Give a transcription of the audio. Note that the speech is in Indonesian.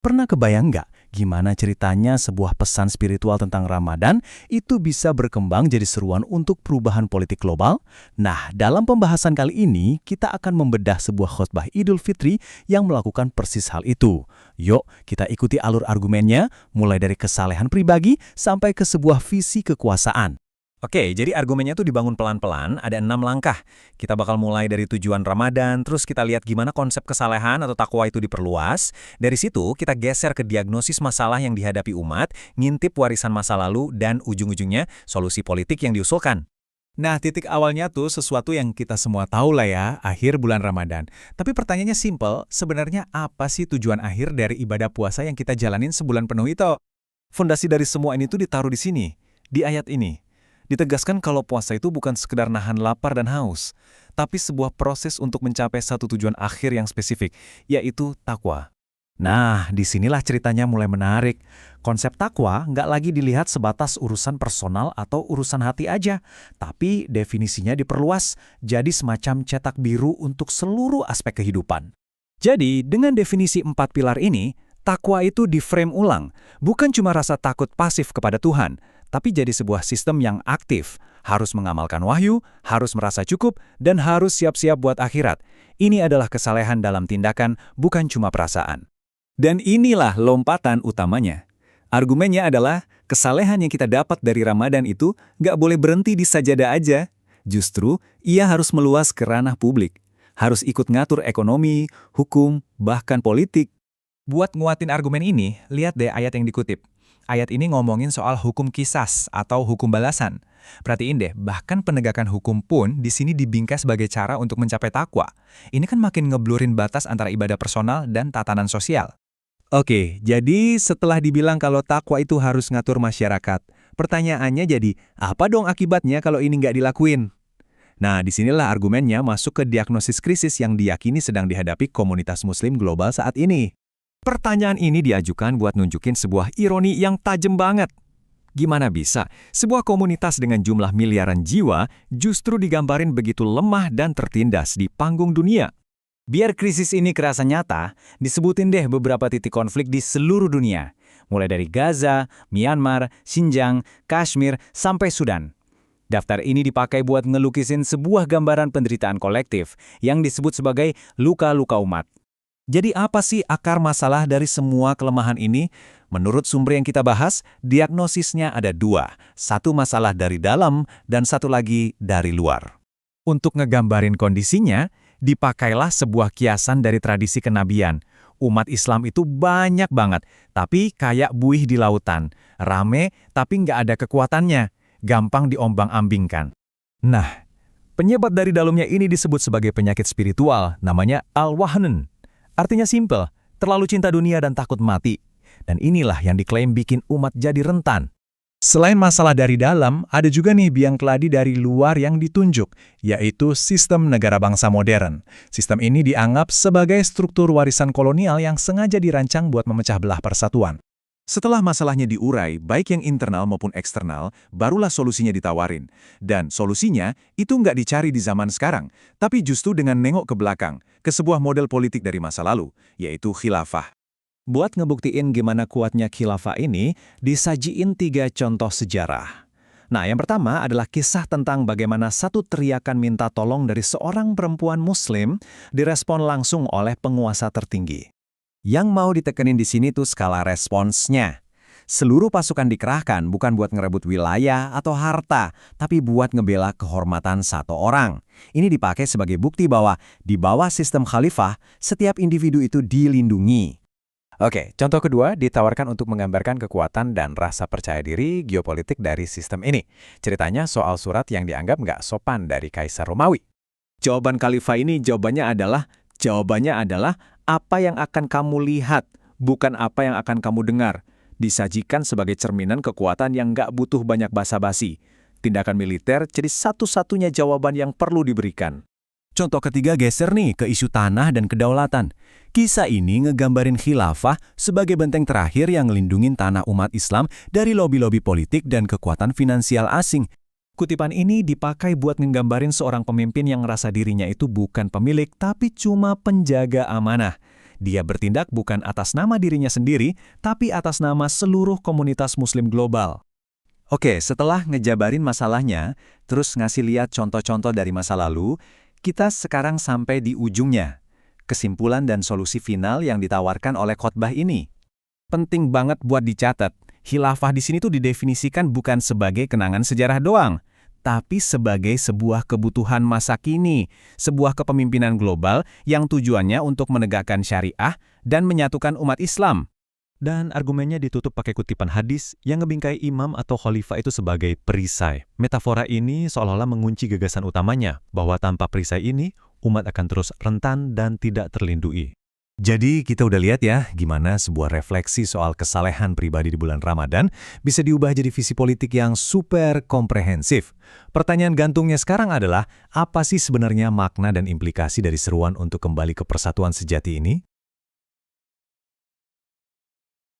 Pernah kebayang nggak gimana ceritanya sebuah pesan spiritual tentang Ramadan itu bisa berkembang jadi seruan untuk perubahan politik global? Nah, dalam pembahasan kali ini, kita akan membedah sebuah khotbah Idul Fitri yang melakukan persis hal itu. Yuk, kita ikuti alur argumennya, mulai dari kesalehan pribadi sampai ke sebuah visi kekuasaan. Oke, jadi argumennya tuh dibangun pelan-pelan, ada 6 langkah. Kita bakal mulai dari tujuan Ramadan, terus kita lihat gimana konsep kesalehan atau takwa itu diperluas. Dari situ, kita geser ke diagnosis masalah yang dihadapi umat, ngintip warisan masa lalu, dan ujung-ujungnya solusi politik yang diusulkan. Nah, titik awalnya tuh sesuatu yang kita semua tahu lah ya, akhir bulan Ramadan. Tapi pertanyaannya simpel, sebenarnya apa sih tujuan akhir dari ibadah puasa yang kita jalanin sebulan penuh itu? Fondasi dari semua ini tuh ditaruh di sini, di ayat ini. Ditegaskan kalau puasa itu bukan sekedar nahan lapar dan haus, tapi sebuah proses untuk mencapai satu tujuan akhir yang spesifik, yaitu takwa. Nah, disinilah ceritanya mulai menarik. Konsep takwa nggak lagi dilihat sebatas urusan personal atau urusan hati aja, tapi definisinya diperluas jadi semacam cetak biru untuk seluruh aspek kehidupan. Jadi, dengan definisi 4 pilar ini, takwa itu di-frame ulang, bukan cuma rasa takut pasif kepada Tuhan, tapi jadi sebuah sistem yang aktif, harus mengamalkan wahyu, harus merasa cukup, dan harus siap-siap buat akhirat. Ini adalah kesalehan dalam tindakan, bukan cuma perasaan. Dan inilah lompatan utamanya. Argumennya adalah, kesalehan yang kita dapat dari Ramadan itu nggak boleh berhenti di sajadah aja. Justru, ia harus meluas ke ranah publik. Harus ikut ngatur ekonomi, hukum, bahkan politik. Buat nguatin argumen ini, lihat deh ayat yang dikutip. Ayat ini ngomongin soal hukum kisas atau hukum balasan. Perhatiin deh, bahkan penegakan hukum pun di sini dibingkai sebagai cara untuk mencapai takwa. Ini kan makin ngeblurin batas antara ibadah personal dan tatanan sosial. Oke, jadi setelah dibilang kalau takwa itu harus ngatur masyarakat, pertanyaannya jadi, apa dong akibatnya kalau ini nggak dilakuin? Nah, disinilah argumennya masuk ke diagnosis krisis yang diyakini sedang dihadapi komunitas muslim global saat ini. Pertanyaan ini diajukan buat nunjukin sebuah ironi yang tajam banget. Gimana bisa sebuah komunitas dengan jumlah miliaran jiwa justru digambarin begitu lemah dan tertindas di panggung dunia? Biar krisis ini kerasa nyata, disebutin deh beberapa titik konflik di seluruh dunia. Mulai dari Gaza, Myanmar, Xinjiang, Kashmir, sampai Sudan. Daftar ini dipakai buat ngelukisin sebuah gambaran penderitaan kolektif yang disebut sebagai luka-luka umat. Jadi apa sih akar masalah dari semua kelemahan ini? Menurut sumber yang kita bahas, diagnosisnya ada 2. Satu masalah dari dalam dan satu lagi dari luar. Untuk ngegambarin kondisinya, dipakailah sebuah kiasan dari tradisi kenabian. Umat Islam itu banyak banget, tapi kayak buih di lautan. Rame, tapi nggak ada kekuatannya. Gampang diombang-ambingkan. Nah, penyebab dari dalamnya ini disebut sebagai penyakit spiritual, namanya al-wahnan. Artinya simpel, terlalu cinta dunia dan takut mati. Dan inilah yang diklaim bikin umat jadi rentan. Selain masalah dari dalam, ada juga nih biang keladi dari luar yang ditunjuk, yaitu sistem negara bangsa modern. Sistem ini dianggap sebagai struktur warisan kolonial yang sengaja dirancang buat memecah belah persatuan. Setelah masalahnya diurai, baik yang internal maupun eksternal, barulah solusinya ditawarin. Dan solusinya itu nggak dicari di zaman sekarang, tapi justru dengan nengok ke belakang, ke sebuah model politik dari masa lalu, yaitu khilafah. Buat ngebuktiin gimana kuatnya khilafah ini, disajiin 3 contoh sejarah. Nah, yang pertama adalah kisah tentang bagaimana satu teriakan minta tolong dari seorang perempuan muslim direspon langsung oleh penguasa tertinggi. Yang mau ditekenin di sini tuh skala responsnya. Seluruh pasukan dikerahkan bukan buat ngerebut wilayah atau harta, tapi buat ngebela kehormatan satu orang. Ini dipakai sebagai bukti bahwa di bawah sistem khalifah, setiap individu itu dilindungi. Oke, contoh kedua ditawarkan untuk menggambarkan kekuatan dan rasa percaya diri geopolitik dari sistem ini. Ceritanya soal surat yang dianggap nggak sopan dari Kaisar Romawi. Jawaban khalifah ini jawabannya adalah apa yang akan kamu lihat, bukan apa yang akan kamu dengar. Disajikan sebagai cerminan kekuatan yang nggak butuh banyak basa-basi. Tindakan militer jadi satu-satunya jawaban yang perlu diberikan. Contoh ketiga geser nih ke isu tanah dan kedaulatan. Kisah ini ngegambarin khilafah sebagai benteng terakhir yang ngelindungin tanah umat Islam dari lobi-lobi politik dan kekuatan finansial asing. Kutipan ini dipakai buat nggambarin seorang pemimpin yang ngerasa dirinya itu bukan pemilik, tapi cuma penjaga amanah. Dia bertindak bukan atas nama dirinya sendiri, tapi atas nama seluruh komunitas Muslim global. Oke, setelah ngejabarin masalahnya, terus ngasih lihat contoh-contoh dari masa lalu, kita sekarang sampai di ujungnya. Kesimpulan dan solusi final yang ditawarkan oleh khotbah ini. Penting banget buat dicatat. Khilafah di sini tuh didefinisikan bukan sebagai kenangan sejarah doang, tapi sebagai sebuah kebutuhan masa kini, sebuah kepemimpinan global yang tujuannya untuk menegakkan syariah dan menyatukan umat Islam. Dan argumennya ditutup pakai kutipan hadis yang ngebingkai imam atau khalifah itu sebagai perisai. Metafora ini seolah-olah mengunci gagasan utamanya, bahwa tanpa perisai ini, umat akan terus rentan dan tidak terlindungi. Jadi kita udah lihat ya gimana sebuah refleksi soal kesalehan pribadi di bulan Ramadan bisa diubah jadi visi politik yang super komprehensif. Pertanyaan gantungnya sekarang adalah, apa sih sebenarnya makna dan implikasi dari seruan untuk kembali ke persatuan sejati ini?